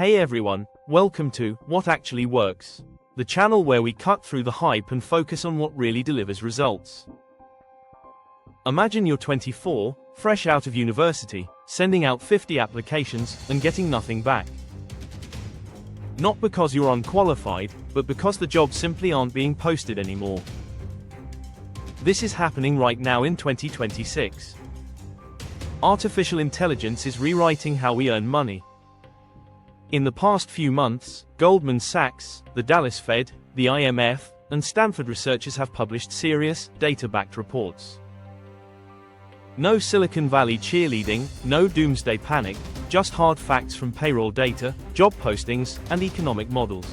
Hey everyone, welcome to What Actually Works, the channel where we cut through the hype and focus on what really delivers results. Imagine you're 24, fresh out of university, sending out 50 applications and getting nothing back. Not because you're unqualified, but because the jobs simply aren't being posted anymore. This is happening right now in 2026. Artificial intelligence is rewriting how we earn money. In the past few months, Goldman Sachs, the Dallas Fed, the IMF, and Stanford researchers have published serious, data-backed reports. No Silicon Valley cheerleading, no doomsday panic, just hard facts from payroll data, job postings, and economic models.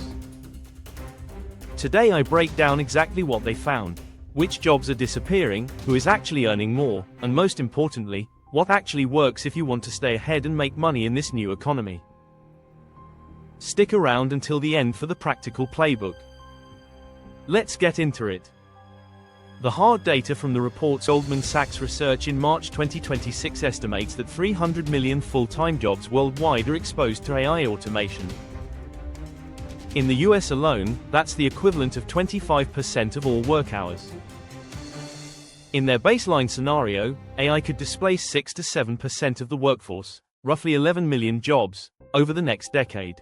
Today I break down exactly what they found, which jobs are disappearing, who is actually earning more, and most importantly, what actually works if you want to stay ahead and make money in this new economy. Stick around until the end for the practical playbook. Let's get into it. The hard data from the report's Goldman Sachs research in March 2026 estimates that 300 million full-time jobs worldwide are exposed to AI automation. In the US alone, that's the equivalent of 25% of all work hours. In their baseline scenario, AI could displace 6 to 7% of the workforce, roughly 11 million jobs, over the next decade.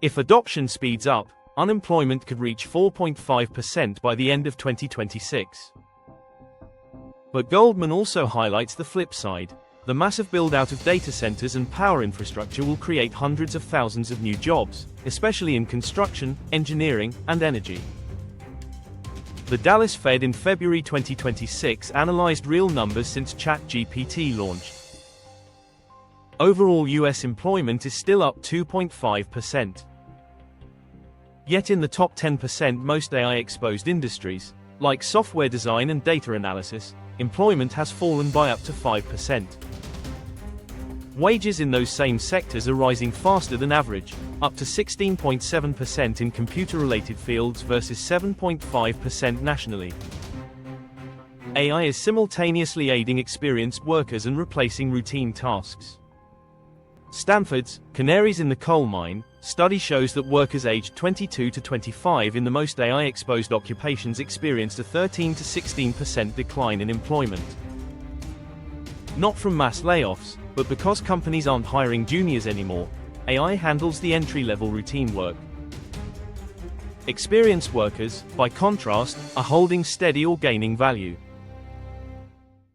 If adoption speeds up, unemployment could reach 4.5% by the end of 2026. But Goldman also highlights the flip side. The massive build-out of data centers and power infrastructure will create hundreds of thousands of new jobs, especially in construction, engineering, and energy. The Dallas Fed in February 2026 analyzed real numbers since ChatGPT launched. Overall US employment is still up 2.5%. Yet in the top 10% most AI-exposed industries, like software design and data analysis, employment has fallen by up to 5%. Wages in those same sectors are rising faster than average, up to 16.7% in computer-related fields versus 7.5% nationally. AI is simultaneously aiding experienced workers and replacing routine tasks. Stanford's Canaries in the Coal Mine study shows that workers aged 22 to 25 in the most AI-exposed occupations experienced a 13 to 16% decline in employment. Not from mass layoffs, but because companies aren't hiring juniors anymore, AI handles the entry-level routine work. Experienced workers, by contrast, are holding steady or gaining value.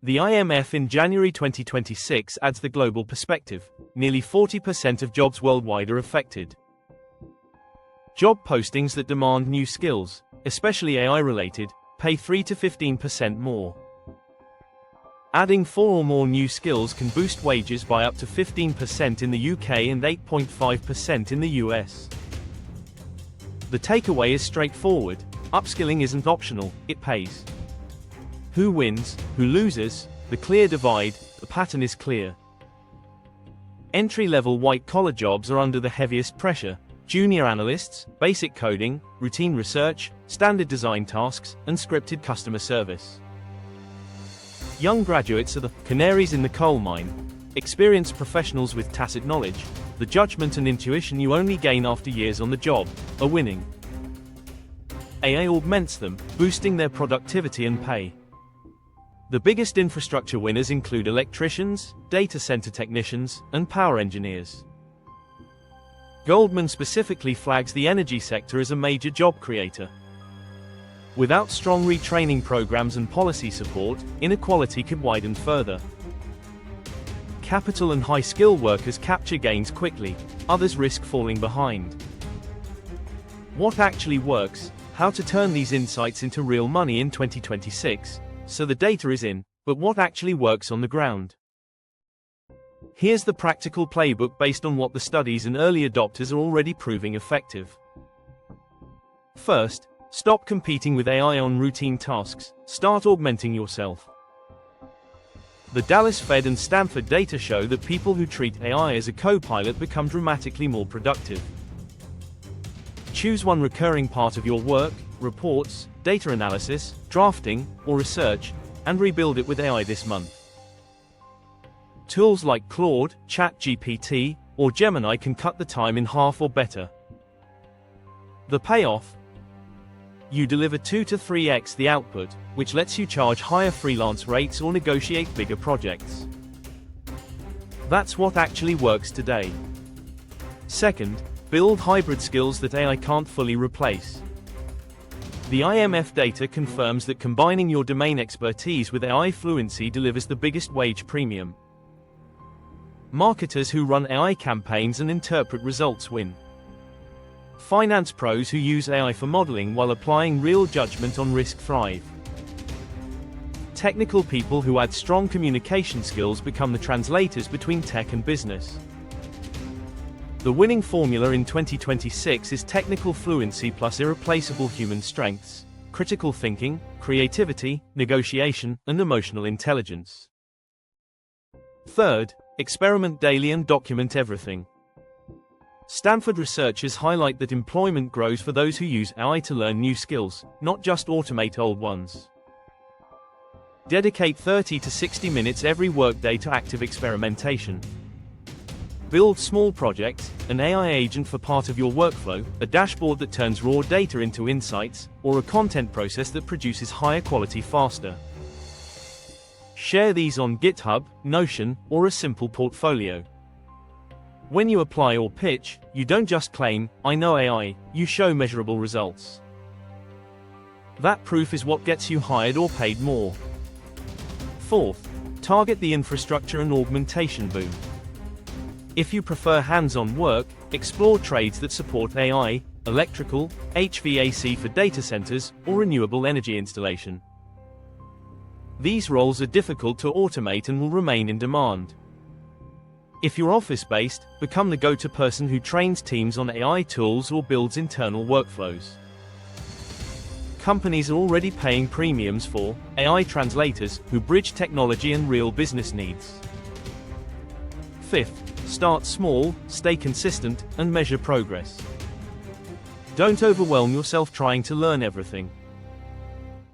The IMF in January 2026 adds the global perspective. Nearly 40% of jobs worldwide are affected. Job postings that demand new skills, especially AI-related, pay 3 to 15% more. Adding 4 or more new skills can boost wages by up to 15% in the UK and 8.5% in the US. The takeaway is straightforward: upskilling isn't optional, it pays. Who wins, who loses, the clear divide, the pattern is clear. Entry-level white-collar jobs are under the heaviest pressure: junior analysts, basic coding, routine research, standard design tasks, and scripted customer service. Young graduates are the canaries in the coal mine. Experienced professionals with tacit knowledge, the judgment and intuition you only gain after years on the job, are winning. AI augments them, boosting their productivity and pay. The biggest infrastructure winners include electricians, data center technicians, and power engineers. Goldman specifically flags the energy sector as a major job creator. Without strong retraining programs and policy support, inequality could widen further. Capital and high-skill workers capture gains quickly, others risk falling behind. What actually works? How to turn these insights into real money in 2026? So the data is in, but what actually works on the ground? Here's the practical playbook based on what the studies and early adopters are already proving effective. First, stop competing with AI on routine tasks, start augmenting yourself. The Dallas Fed and Stanford data show that people who treat AI as a co-pilot become dramatically more productive. Choose one recurring part of your work, reports, data analysis, drafting, or research, and rebuild it with AI this month. Tools like Claude, ChatGPT, or Gemini can cut the time in half or better. The payoff? You deliver 2 to 3x the output, which lets you charge higher freelance rates or negotiate bigger projects. That's what actually works today. Second, build hybrid skills that AI can't fully replace. The IMF data confirms that combining your domain expertise with AI fluency delivers the biggest wage premium. Marketers who run AI campaigns and interpret results win. Finance pros who use AI for modeling while applying real judgment on risk thrive. Technical people who add strong communication skills become the translators between tech and business. The winning formula in 2026 is technical fluency plus irreplaceable human strengths, critical thinking, creativity, negotiation, and emotional intelligence. Third, experiment daily and document everything. Stanford researchers highlight that employment grows for those who use AI to learn new skills, not just automate old ones. Dedicate 30 to 60 minutes every workday to active experimentation. Build small projects, an AI agent for part of your workflow, a dashboard that turns raw data into insights, or a content process that produces higher quality faster. Share these on GitHub, Notion, or a simple portfolio. When you apply or pitch, you don't just claim, "I know AI," you show measurable results. That proof is what gets you hired or paid more. Fourth, target the infrastructure and augmentation boom. If you prefer hands-on work, explore trades that support AI, electrical, HVAC for data centers, or renewable energy installation. These roles are difficult to automate and will remain in demand. If you're office-based, become the go-to person who trains teams on AI tools or builds internal workflows. Companies are already paying premiums for AI translators who bridge technology and real business needs. Fifth, start small, stay consistent, and measure progress. Don't overwhelm yourself trying to learn everything.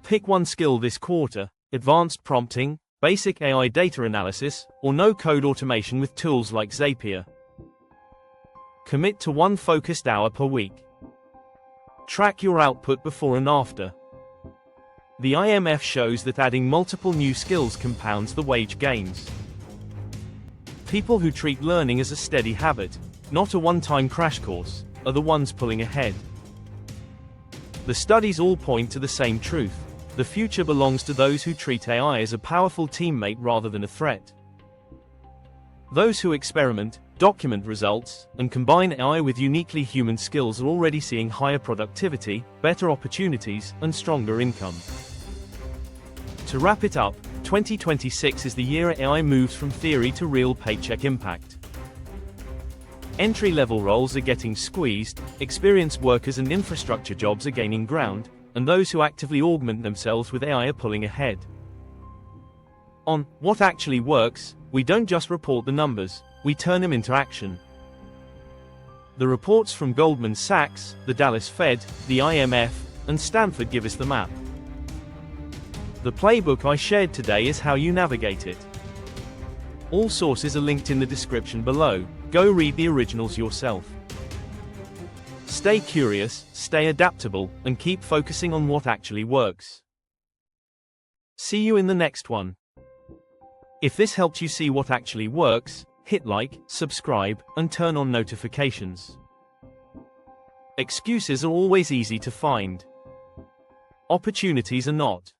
Pick one skill this quarter: advanced prompting, basic AI data analysis, or no-code automation with tools like Zapier. Commit to one focused hour per week. Track your output before and after. The IMF shows that adding multiple new skills compounds the wage gains. People who treat learning as a steady habit, not a one-time crash course, are the ones pulling ahead. The studies all point to the same truth: the future belongs to those who treat AI as a powerful teammate rather than a threat. Those who experiment, document results, and combine AI with uniquely human skills are already seeing higher productivity, better opportunities, and stronger income. To wrap it up, 2026 is the year AI moves from theory to real paycheck impact. Entry-level roles are getting squeezed, experienced workers and infrastructure jobs are gaining ground, and those who actively augment themselves with AI are pulling ahead. On What Actually Works, we don't just report the numbers, we turn them into action. The reports from Goldman Sachs, the Dallas Fed, the IMF, and Stanford give us the map. The playbook I shared today is how you navigate it. All sources are linked in the description below. Go read the originals yourself. Stay curious, stay adaptable, and keep focusing on what actually works. See you in the next one. If this helped you see what actually works, hit like, subscribe, and turn on notifications. Excuses are always easy to find. Opportunities are not.